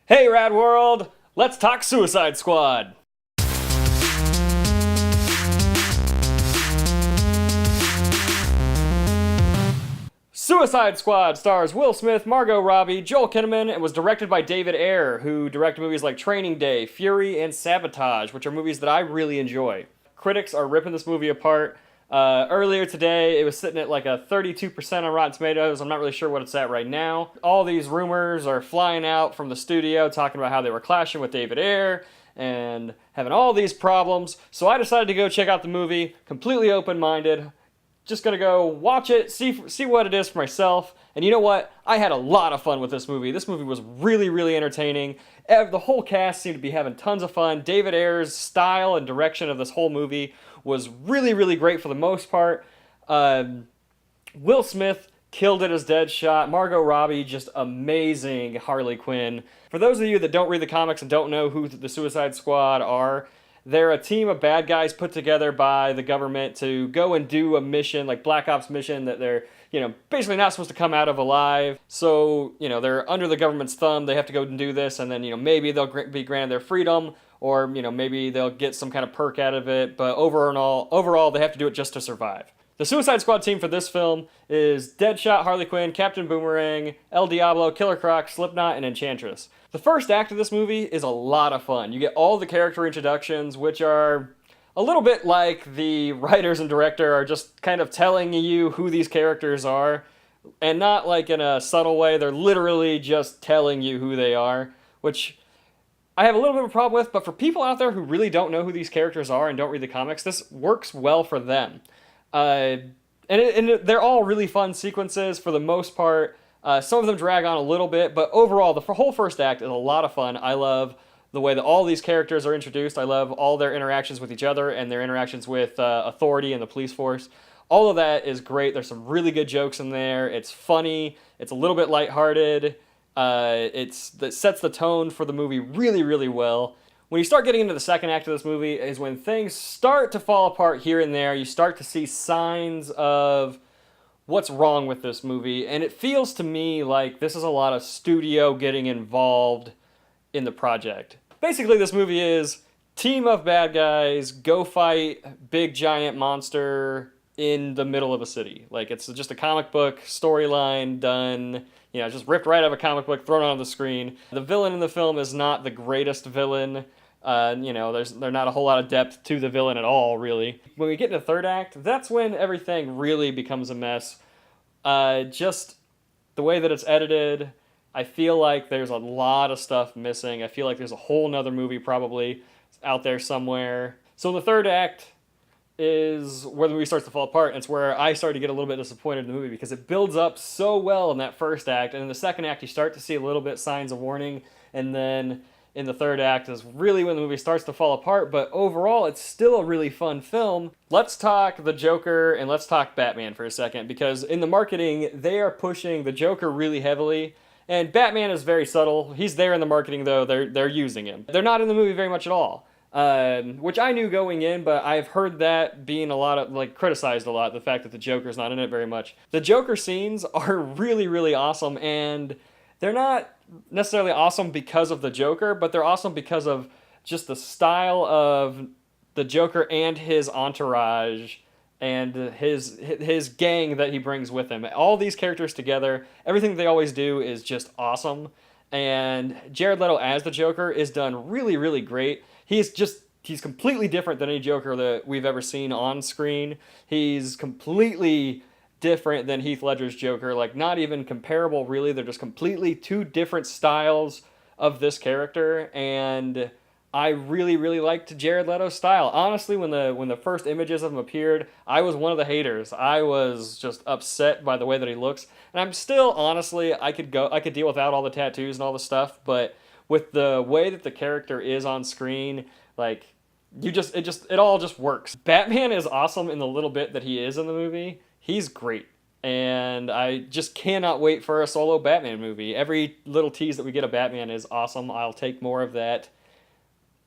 Hey, Rad World! Let's talk Suicide Squad! Suicide Squad stars Will Smith, Margot Robbie, Joel Kinnaman, and was directed by David Ayer, who directed movies like Training Day, Fury, and Sabotage, which are movies that I really enjoy. Critics are ripping this movie apart. Earlier today, it was sitting at like a 32% on Rotten Tomatoes. I'm not really sure what it's at right now. All these rumors are flying out from the studio talking about how they were clashing with David Ayer and having all these problems. So I decided to go check out the movie, completely open-minded. Just gonna go watch it, see what it is for myself. And you know what? I had a lot of fun with this movie. This movie was really, really entertaining. The whole cast seemed to be having tons of fun. David Ayer's style and direction of this whole movie was really, really great for the most part. Will Smith killed it as Deadshot. Margot Robbie, just amazing Harley Quinn. For those of you that don't read the comics and don't know who the Suicide Squad are, they're a team of bad guys put together by the government to go and do a mission, like Black Ops mission, that they're, basically not supposed to come out of alive. So, they're under the government's thumb. They have to go and do this, and then, maybe they'll be granted their freedom, or, maybe they'll get some kind of perk out of it. But overall, they have to do it just to survive. The Suicide Squad team for this film is Deadshot, Harley Quinn, Captain Boomerang, El Diablo, Killer Croc, Slipknot, and Enchantress. The first act of this movie is a lot of fun. You get all the character introductions, which are a little bit like the writers and director are just kind of telling you who these characters are, and not like in a subtle way. They're literally just telling you who they are, which I have a little bit of a problem with, but for people out there who really don't know who these characters are and don't read the comics, this works well for them. And they're all really fun sequences for the most part. Some of them drag on a little bit, but overall, the whole first act is a lot of fun. I love the way that all these characters are introduced. I love all their interactions with each other and their interactions with authority and the police force. All of that is great. There's some really good jokes in there. It's funny. It's a little bit lighthearted. It sets the tone for the movie really, really well. When you start getting into the second act of this movie is when things start to fall apart here and there. You start to see signs of what's wrong with this movie, and it feels to me like this is a lot of studio getting involved in the project. Basically, this movie is team of bad guys go fight big giant monster in the middle of a city. Like, it's just a comic book storyline done, just ripped right out of a comic book, thrown on the screen. The villain in the film is not the greatest villain. There's not a whole lot of depth to the villain at all, really. When we get into the third act, that's when everything really becomes a mess. Just the way that it's edited, I feel like there's a lot of stuff missing. I feel like there's a whole nother movie probably out there somewhere. So the third act is where the movie starts to fall apart, and it's where I started to get a little bit disappointed in the movie because it builds up so well in that first act, and in the second act you start to see a little bit signs of warning, and then in the third act is really when the movie starts to fall apart, but overall it's still a really fun film. Let's talk the Joker and let's talk Batman for a second, because in the marketing they are pushing the Joker really heavily, and Batman is very subtle. He's there in the marketing though, they're using him. They're not in the movie very much at all. Which I knew going in, but I've heard that being criticized a lot, the fact that the Joker's not in it very much. The Joker scenes are really, really awesome, and they're not necessarily awesome because of the Joker, but they're awesome because of just the style of the Joker and his entourage and his gang that he brings with him. All these characters together, everything they always do is just awesome, and Jared Leto as the Joker is done really, really great. He's completely different than any Joker that we've ever seen on screen. He's completely different than Heath Ledger's Joker, like not even comparable really. They're just completely two different styles of this character, and I really, really liked Jared Leto's style. Honestly, when the first images of him appeared, I was one of the haters. I was just upset by the way that he looks, and I'm still, honestly, I could deal without all the tattoos and all the stuff, but with the way that the character is on screen, like, it all just works. Batman is awesome in the little bit that he is in the movie. He's great. And I just cannot wait for a solo Batman movie. Every little tease that we get of Batman is awesome. I'll take more of that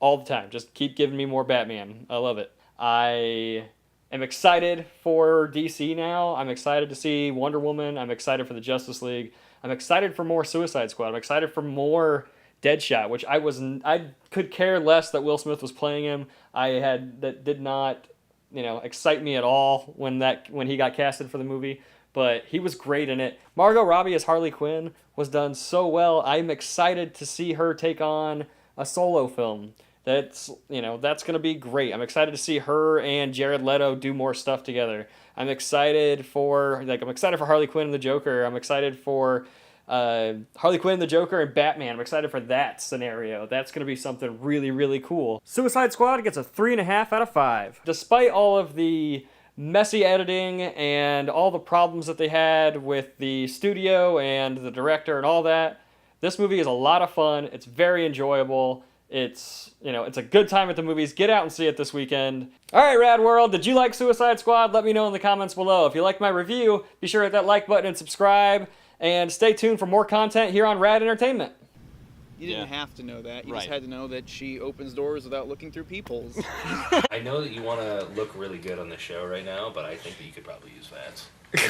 all the time. Just keep giving me more Batman. I love it. I am excited for DC now. I'm excited to see Wonder Woman. I'm excited for the Justice League. I'm excited for more Suicide Squad. I'm excited for more Deadshot, which I could care less that Will Smith was playing him. That did not, excite me at all when he got casted for the movie. But he was great in it. Margot Robbie as Harley Quinn was done so well. I'm excited to see her take on a solo film. That's going to be great. I'm excited to see her and Jared Leto do more stuff together. I'm excited for Harley Quinn and the Joker. I'm excited for Harley Quinn, the Joker, and Batman. I'm excited for that scenario. That's going to be something really, really cool. Suicide Squad gets a 3.5 out of 5. Despite all of the messy editing and all the problems that they had with the studio and the director and all that, this movie is a lot of fun. It's very enjoyable. It's a good time at the movies. Get out and see it this weekend. All right, Rad World, did you like Suicide Squad? Let me know in the comments below. If you liked my review, be sure to hit that like button and subscribe. And stay tuned for more content here on Rad Entertainment. You didn't have to know that. You just had to know that she opens doors without looking through peepholes. I know that you want to look really good on the show right now, but I think that you could probably use that.